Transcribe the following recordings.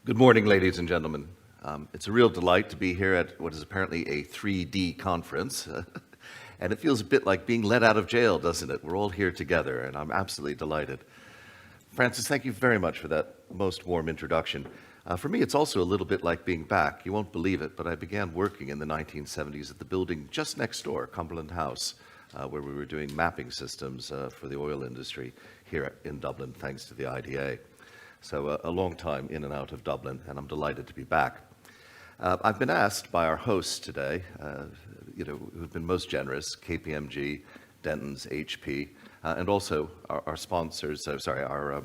Good morning, ladies and gentlemen. It's a real delight to be here at what is apparently a 3D conference. And it feels a bit like being let out of jail, doesn't it? We're all here together, and I'm absolutely delighted. Francis, thank you very much for that most warm introduction. For me, it's also a little bit like being back. You won't believe it, but I began working in the 1970s at the building just next door, Cumberland House, where we were doing mapping systems for the oil industry here in Dublin, thanks to the IDA. So a long time in and out of Dublin, and I'm delighted to be back. I've been asked by our hosts today, who've been most generous, KPMG, Denton's, HP, and also our sponsors, our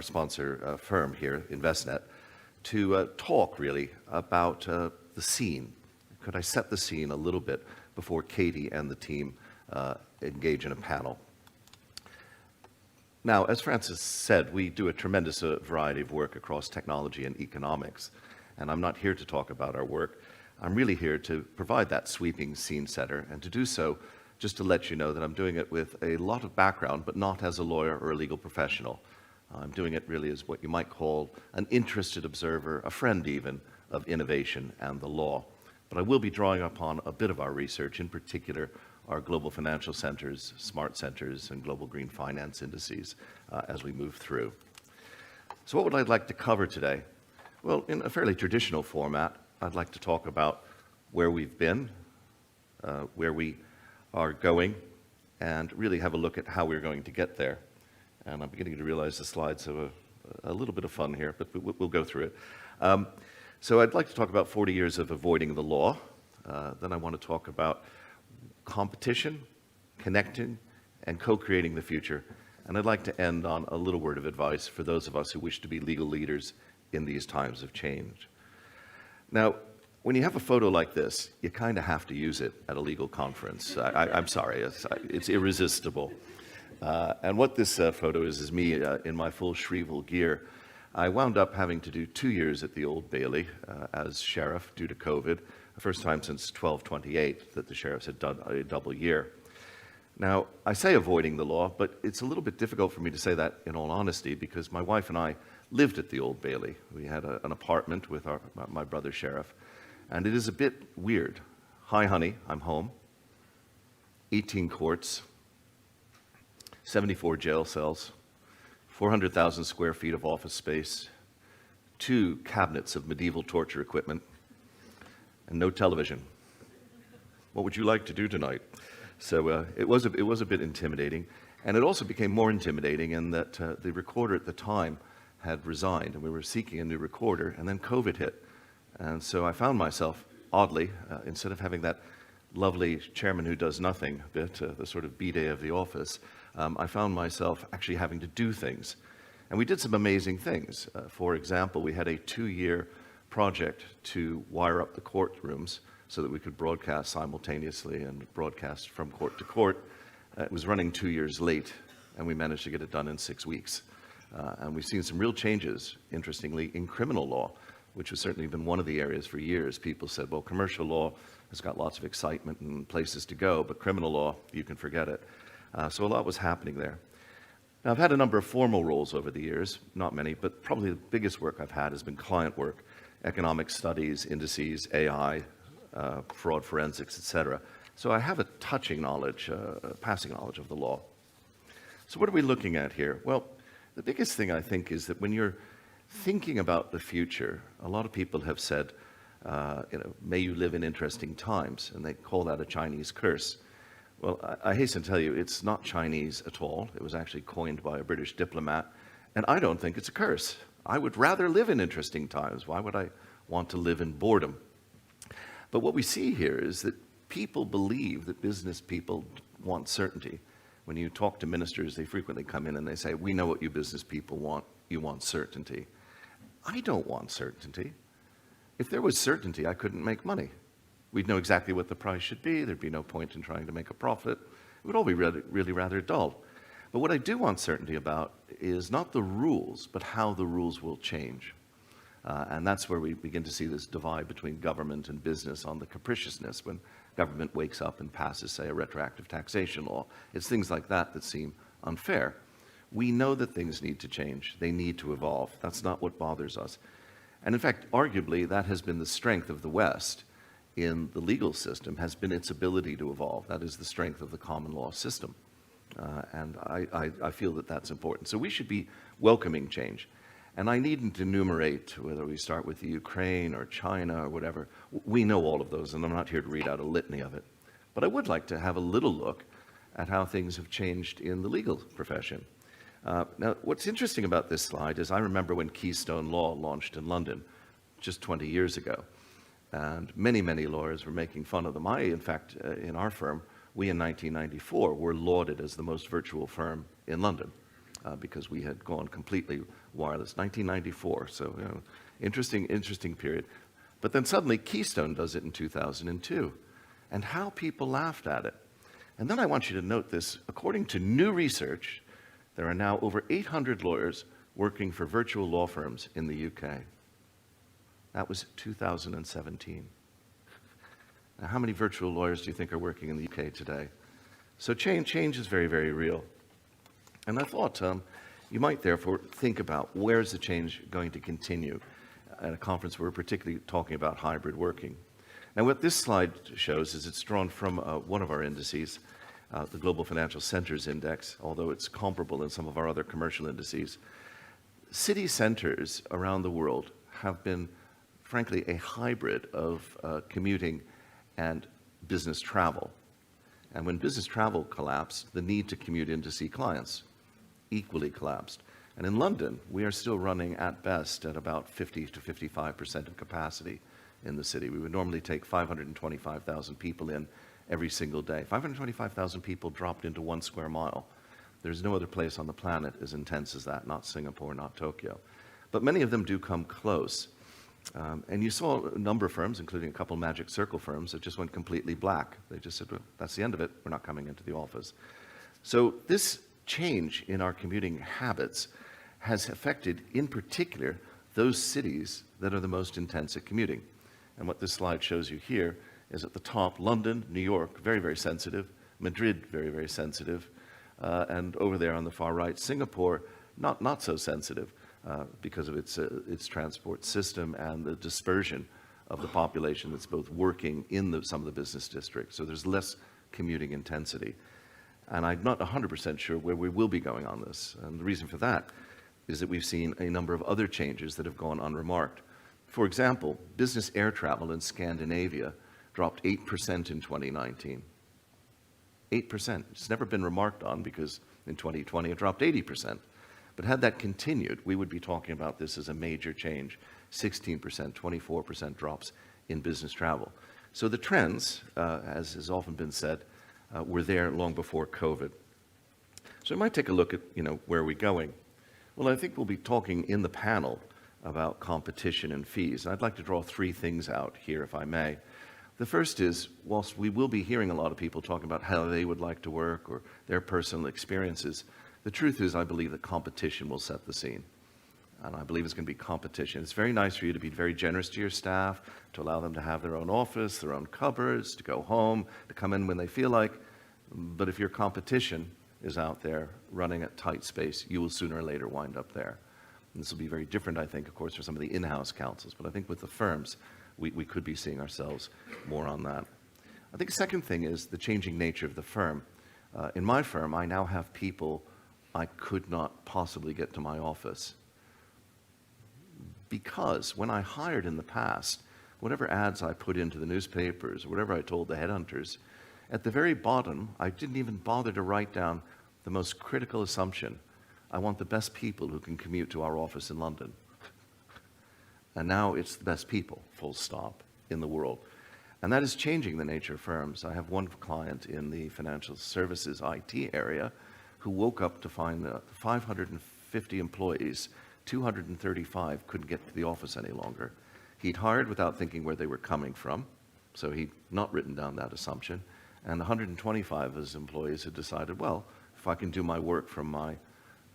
sponsor firm here, Investnet, to talk really about the scene. Could I set the scene a little bit before Katie and the team engage in a panel? Now, as Francis said, we do a tremendous variety of work across technology and economics, and I'm not here to talk about our work. I'm really here to provide that sweeping scene setter, and to do so, just to let you know that I'm doing it with a lot of background, but not as a lawyer or a legal professional. I'm doing it really as what you might call an interested observer, a friend even, of innovation and the law. But I will be drawing upon a bit of our research, in particular our global financial centers, smart centers, and global green finance indices as we move through. So what would I like to cover today? Well, in a fairly traditional format, I'd like to talk about where we've been, where we are going, and really have a look at how we're going to get there. And I'm beginning to realize the slides have a little bit of fun here, but we'll go through it. So I'd like to talk about 40 years of avoiding the law. Then I want to talk about competition, connecting, and co-creating the future. And I'd like to end on a little word of advice for those of us who wish to be legal leaders in these times of change. Now, when you have a photo like this, you kind of have to use it at a legal conference. I'm sorry, it's irresistible. And what this photo is me in my full Shrivel gear. I wound up having to do 2 years at the Old Bailey as sheriff due to COVID, the first time since 1228 that the sheriffs had done a double year. Now, I say avoiding the law, but it's a little bit difficult for me to say that in all honesty because my wife and I lived at the Old Bailey. We had an apartment with my brother sheriff, and it is a bit weird. Hi, honey, I'm home. 18 courts, 74 jail cells, 400,000 square feet of office space, 2 cabinets of medieval torture equipment, and no television. What would you like to do tonight? So it was a bit intimidating, and it also became more intimidating in that the recorder at the time had resigned, and we were seeking a new recorder, and then COVID hit. And so I found myself, oddly, instead of having that lovely chairman who does nothing bit, the sort of B-day of the office, I found myself actually having to do things. And we did some amazing things. For example, we had a 2-year project to wire up the courtrooms so that we could broadcast simultaneously and broadcast from court to court. It was running 2 years late, and we managed to get it done in 6 weeks. And we've seen some real changes, interestingly, in criminal law, which has certainly been one of the areas for years. People said, well, commercial law has got lots of excitement and places to go, but criminal law, you can forget it. So a lot was happening there. Now, I've had a number of formal roles over the years, not many, but probably the biggest work I've had has been client work, economic studies, indices, AI, fraud forensics, etc. So I have a touching knowledge, passing knowledge of the law. So what are we looking at here? Well, the biggest thing I think is that when you're thinking about the future, a lot of people have said, may you live in interesting times, and they call that a Chinese curse. Well, I hasten to tell you, it's not Chinese at all. It was actually coined by a British diplomat, and I don't think it's a curse. I would rather live in interesting times. Why would I want to live in boredom? But what we see here is that people believe that business people want certainty. When you talk to ministers, they frequently come in and they say, we know what you business people want. You want certainty. I don't want certainty. If there was certainty, I couldn't make money. We'd know exactly what the price should be. There'd be no point in trying to make a profit. It would all be really rather dull. But what I do want certainty about is not the rules, but how the rules will change. And that's where we begin to see this divide between government and business on the capriciousness when government wakes up and passes, say, a retroactive taxation law. It's things like that that seem unfair. We know that things need to change. They need to evolve. That's not what bothers us. And in fact, arguably, that has been the strength of the West in the legal system, has been its ability to evolve. That is the strength of the common law system. And I feel that that's important. So we should be welcoming change. And I needn't enumerate whether we start with the Ukraine or China or whatever. We know all of those, and I'm not here to read out a litany of it. But I would like to have a little look at how things have changed in the legal profession. Now, what's interesting about this slide is I remember when Keystone Law launched in London just 20 years ago. And many, many lawyers were making fun of them. In fact, in our firm, we in 1994 were lauded as the most virtual firm in London because we had gone completely wireless. 1994, so interesting period. But then suddenly Keystone does it in 2002, and how people laughed at it. And then I want you to note this. According to new research, there are now over 800 lawyers working for virtual law firms in the UK. That was 2017. Now, how many virtual lawyers do you think are working in the UK today? So change is very, very real. And I thought you might therefore think about where is the change going to continue at a conference where we're particularly talking about hybrid working. Now, what this slide shows is it's drawn from one of our indices, the Global Financial Centers Index, although it's comparable in some of our other commercial indices. City centers around the world have been, frankly, a hybrid of commuting and business travel. And when business travel collapsed, the need to commute in to see clients equally collapsed. And in London, we are still running at best at about 50 to 55% of capacity in the city. We would normally take 525,000 people in every single day. 525,000 people dropped into 1 square mile. There's no other place on the planet as intense as that, not Singapore, not Tokyo. But many of them do come close. And you saw a number of firms, including a couple of Magic Circle firms, that just went completely black. They just said, well, that's the end of it. We're not coming into the office. So this change in our commuting habits has affected, in particular, those cities that are the most intense at commuting. And what this slide shows you here is at the top, London, New York, very, very sensitive. Madrid, very, very sensitive. And over there on the far right, Singapore, not so sensitive. Because of its transport system and the dispersion of the population that's both working in some of the business districts. So there's less commuting intensity. And I'm not 100% sure where we will be going on this. And the reason for that is that we've seen a number of other changes that have gone unremarked. For example, business air travel in Scandinavia dropped 8% in 2019. 8%. It's never been remarked on because in 2020 it dropped 80%. But had that continued, we would be talking about this as a major change. 16%, 24% drops in business travel. So the trends, as has often been said, were there long before COVID. So we might take a look at, where are we going? Well, I think we'll be talking in the panel about competition and fees. And I'd like to draw 3 things out here, if I may. The first is, whilst we will be hearing a lot of people talking about how they would like to work or their personal experiences, the truth is, I believe that competition will set the scene. And I believe it's going to be competition. It's very nice for you to be very generous to your staff, to allow them to have their own office, their own cupboards, to go home, to come in when they feel like. But if your competition is out there running at tight space, you will sooner or later wind up there. And this will be very different, I think, of course, for some of the in-house counsels. But I think with the firms, we could be seeing ourselves more on that. I think the second thing is the changing nature of the firm. In my firm, I now have people I could not possibly get to my office. Because when I hired in the past, whatever ads I put into the newspapers, or whatever I told the headhunters, at the very bottom, I didn't even bother to write down the most critical assumption. I want the best people who can commute to our office in London. And now it's the best people, full stop, in the world. And that is changing the nature of firms. I have one client in the financial services IT area who woke up to find that 550 employees, 235 couldn't get to the office any longer. He'd hired without thinking where they were coming from, so he'd not written down that assumption. And 125 of his employees had decided, well, if I can do my work from my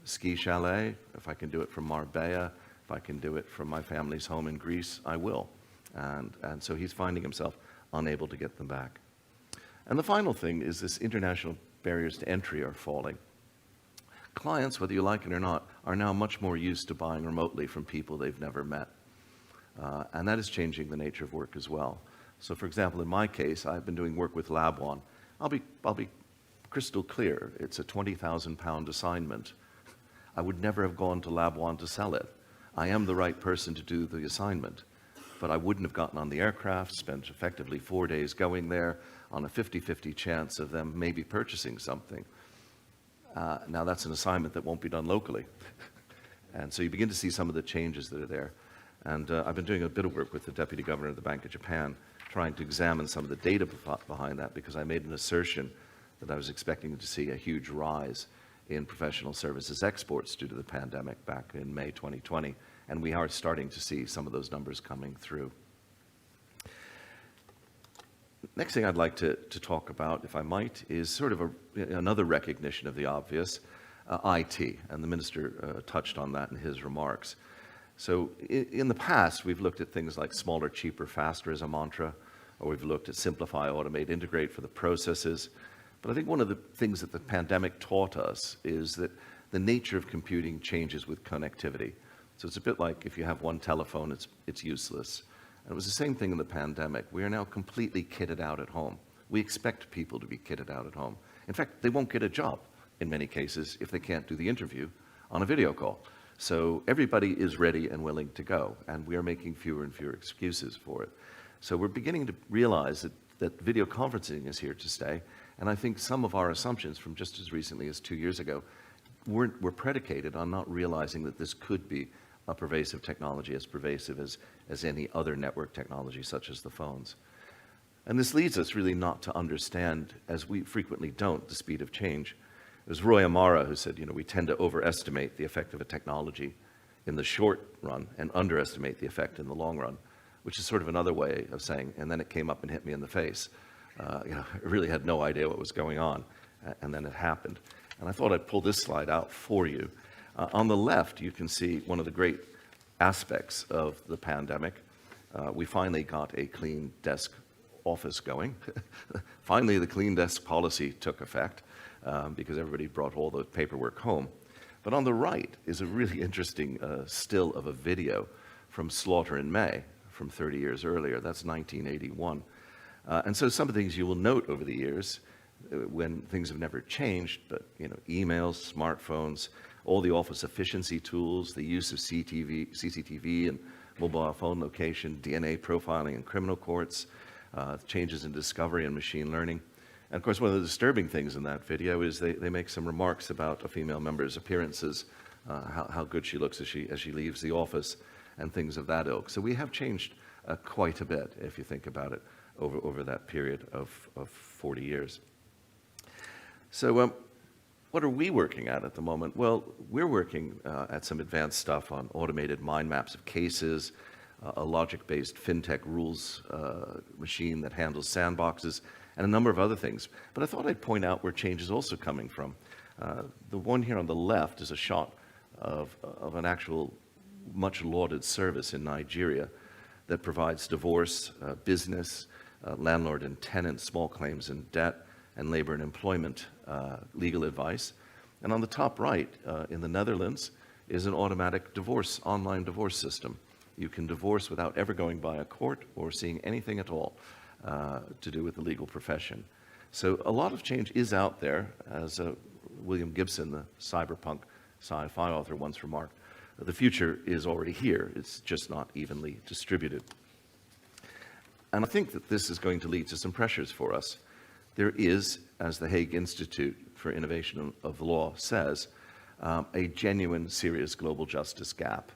ski chalet, if I can do it from Marbella, if I can do it from my family's home in Greece, I will. And so he's finding himself unable to get them back. And the final thing is this international barriers to entry are falling. clients, whether you like it or not, are now much more used to buying remotely from people they've never met. And that is changing the nature of work as well. So for example, in my case, I've been doing work with Lab One. I'll be crystal clear. It's a 20,000 pound assignment. I would never have gone to Lab One to sell it. I am the right person to do the assignment, but I wouldn't have gotten on the aircraft, spent effectively 4 days going there on a 50-50 chance of them maybe purchasing something. Now that's an assignment that won't be done locally. And so you begin to see some of the changes that are there. And I've been doing a bit of work with the Deputy Governor of the Bank of Japan, trying to examine some of the data behind that, because I made an assertion that I was expecting to see a huge rise in professional services exports due to the pandemic back in May 2020, and we are starting to see some of those numbers coming through. Next thing I'd like to talk about, if I might, is sort of another recognition of the obvious, IT, and the Minister touched on that in his remarks. So in the past, we've looked at things like smaller, cheaper, faster as a mantra, or we've looked at simplify, automate, integrate for the processes. But I think one of the things that the pandemic taught us is that the nature of computing changes with connectivity. So it's a bit like if you have one telephone, it's useless. And it was the same thing in the pandemic. We are now completely kitted out at home. We expect people to be kitted out at home. In fact, they won't get a job in many cases if they can't do the interview on a video call. So everybody is ready and willing to go, and we are making fewer and fewer excuses for it. So we're beginning to realize that video conferencing is here to stay, and I think some of our assumptions from just as recently as 2 years ago were predicated on not realizing that this could be a pervasive technology, as pervasive as any other network technology such as the phones. And this leads us really not to understand, as we frequently don't, the speed of change. It was Roy Amara who said, we tend to overestimate the effect of a technology in the short run and underestimate the effect in the long run, which is sort of another way of saying, and then it came up and hit me in the face. I really had no idea what was going on, and then it happened. And I thought I'd pull this slide out for you. On the left, you can see one of the great aspects of the pandemic. We finally got a clean desk office going. Finally, the clean desk policy took effect because everybody brought all the paperwork home. But on the right is a really interesting still of a video from Slaughter in May from 30 years earlier. That's 1981. And so some of the things you will note over the years when things have never changed, but emails, smartphones, all the office efficiency tools, the use of CCTV and mobile phone location, DNA profiling in criminal courts, changes in discovery and machine learning. And of course, one of the disturbing things in that video is they make some remarks about a female member's appearances, how good she looks as she leaves the office, and things of that ilk. So we have changed quite a bit, if you think about it, over that period of 40 years. So what are we working at the moment? Well, we're working at some advanced stuff on automated mind maps of cases, a logic-based fintech rules machine that handles sandboxes, and a number of other things. But I thought I'd point out where change is also coming from. The one here on the left is a shot of an actual much lauded service in Nigeria that provides divorce, business, landlord and tenant, small claims and debt, and labor and employment legal advice. And on the top right, in the Netherlands, is an automatic divorce, online divorce system. You can divorce without ever going by a court or seeing anything at all to do with the legal profession. So a lot of change is out there, as William Gibson, the cyberpunk sci-fi author, once remarked. The future is already here. It's just not evenly distributed. And I think that this is going to lead to some pressures for us. There is, as the Hague Institute for Innovation of the Law says, a genuine, serious global justice gap.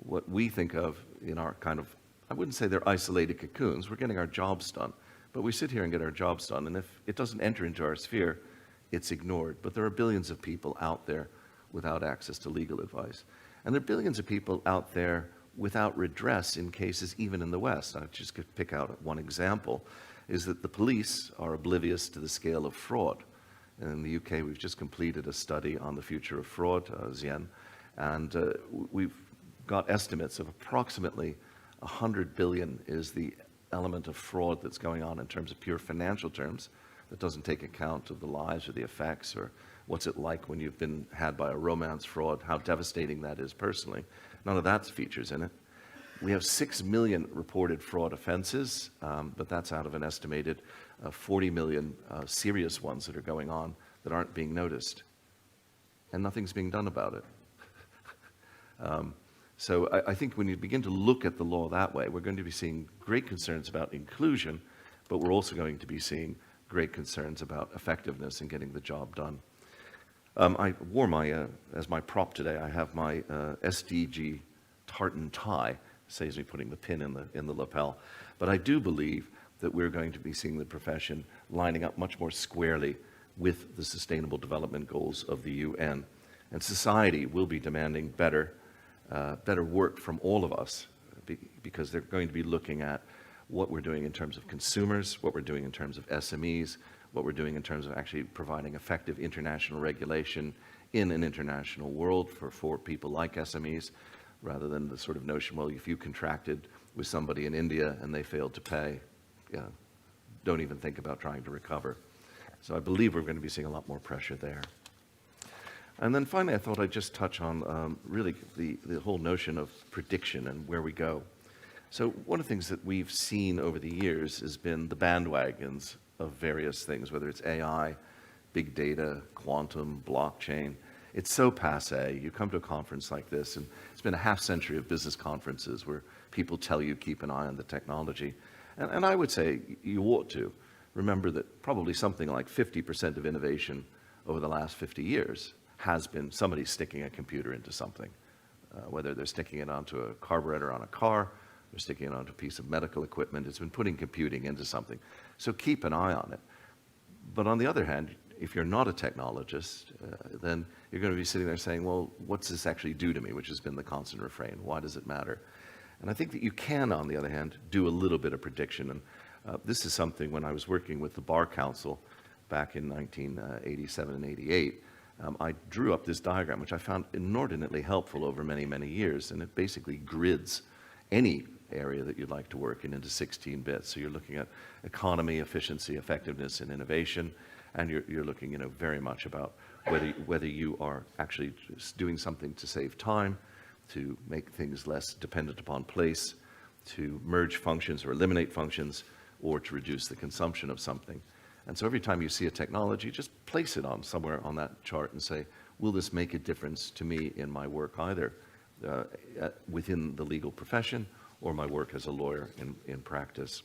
What we think of in our kind of, I wouldn't say they're isolated cocoons, we're getting our jobs done, but we sit here and get our jobs done, and if it doesn't enter into our sphere, it's ignored. But there are billions of people out there without access to legal advice. And there are billions of people out there without redress in cases even in the West. I just could pick out one example, is that the police are oblivious to the scale of fraud. In the UK, we've just completed a study on the future of fraud, Zien, and we've got estimates of approximately 100 billion is the element of fraud that's going on in terms of pure financial terms that doesn't take account of the lives or the effects or what's it like when you've been had by a romance fraud, how devastating that is personally. None of that features in it. We have 6 million reported fraud offenses, but that's out of an estimated 40 million serious ones that are going on that aren't being noticed. And nothing's being done about it. So I think when you begin to look at the law that way, we're going to be seeing great concerns about inclusion, but we're also going to be seeing great concerns about effectiveness and getting the job done. I wore my, as my prop today, I have my SDG tartan tie. Saves me putting the pin in the lapel. But I do believe that we're going to be seeing the profession lining up much more squarely with the Sustainable Development Goals of the UN. And society will be demanding better work from all of us because they're going to be looking at what we're doing in terms of consumers, what we're doing in terms of SMEs, what we're doing in terms of actually providing effective international regulation in an international world for people like SMEs, rather than the sort of notion, well, if you contracted with somebody in India and they failed to pay, don't even think about trying to recover. So I believe we're going to be seeing a lot more pressure there. And then finally, I thought I'd just touch on really the whole notion of prediction and where we go. So one of the things that we've seen over the years has been the bandwagons of various things, whether it's AI, big data, quantum, blockchain. It's so passé. You come to a conference like this, and it's been a half century of business conferences where people tell you keep an eye on the technology. And I would say you ought to remember that probably something like 50% of innovation over the last 50 years has been somebody sticking a computer into something, whether they're sticking it onto a carburetor on a car, they're sticking it onto a piece of medical equipment. It's been putting computing into something. So keep an eye on it. But on the other hand, if you're not a technologist, then you're going to be sitting there saying, well, what's this actually do to me, which has been the constant refrain. Why does it matter? And I think that you can, on the other hand, do a little bit of prediction. And this is something when I was working with the Bar Council back in 1987 and 88, I drew up this diagram, which I found inordinately helpful over many, many years. And it basically grids any area that you'd like to work in into 16 bits. So you're looking at economy, efficiency, effectiveness, and innovation. And you're looking, very much about whether you are actually just doing something to save time, to make things less dependent upon place, to merge functions or eliminate functions, or to reduce the consumption of something. And so every time you see a technology, just place it on somewhere on that chart and say, will this make a difference to me in my work, either within the legal profession or my work as a lawyer in practice?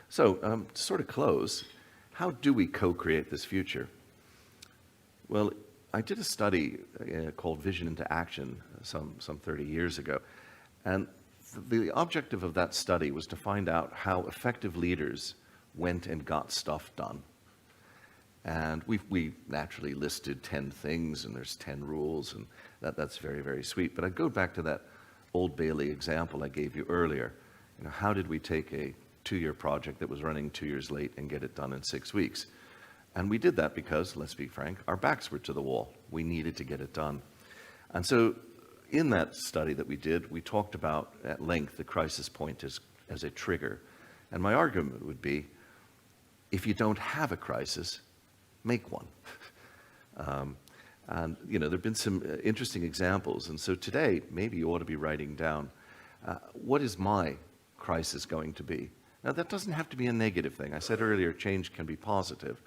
So to sort of close, how do we co-create this future? Well, I did a study called Vision into Action some 30 years ago. And the objective of that study was to find out how effective leaders went and got stuff done. And we naturally listed 10 things, and there's 10 rules, and that's very, very sweet. But I go back to that Old Bailey example I gave you earlier. How did we take a 2-year project that was running 2 years late and get it done in 6 weeks? And we did that because, let's be frank, our backs were to the wall. We needed to get it done. And so in that study that we did, we talked about at length the crisis point as a trigger. And my argument would be, if you don't have a crisis, make one. And there have been some interesting examples. And so today, maybe you ought to be writing down, what is my crisis going to be? Now, that doesn't have to be a negative thing. I said earlier, change can be positive.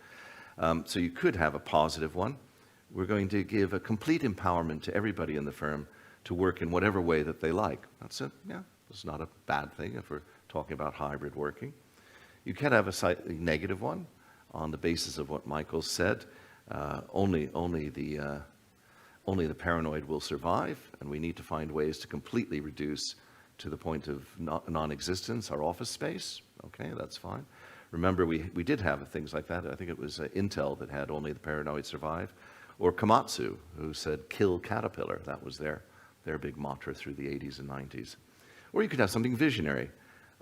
So you could have a positive one. We're going to give a complete empowerment to everybody in the firm to work in whatever way that they like. That's not a bad thing if we're talking about hybrid working. You can have a slightly negative one on the basis of what Michael said. Only the paranoid will survive, and we need to find ways to completely reduce to the point of non-existence our office space. Okay, that's fine. Remember, we did have things like that. I think it was Intel that had only the paranoid survive, or Komatsu, who said kill Caterpillar. That was their big mantra through the 80s and 90s. Or you could have something visionary.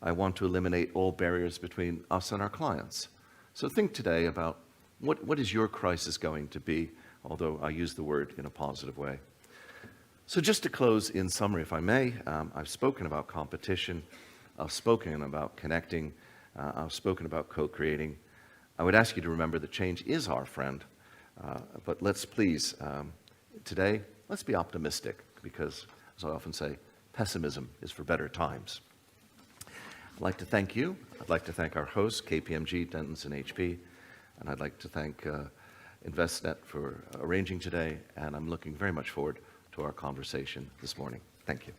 I want to eliminate all barriers between us and our clients. So think today about what is your crisis going to be, although I use the word in a positive way. So just to close in summary, if I may, I've spoken about competition, I've spoken about connecting, I've spoken about co-creating. I would ask you to remember that change is our friend. But let's please, today, let's be optimistic because, as I often say, pessimism is for better times. I'd like to thank you. I'd like to thank our hosts, KPMG, Dentons, and HP. And I'd like to thank Investnet for arranging today. And I'm looking very much forward to our conversation this morning. Thank you.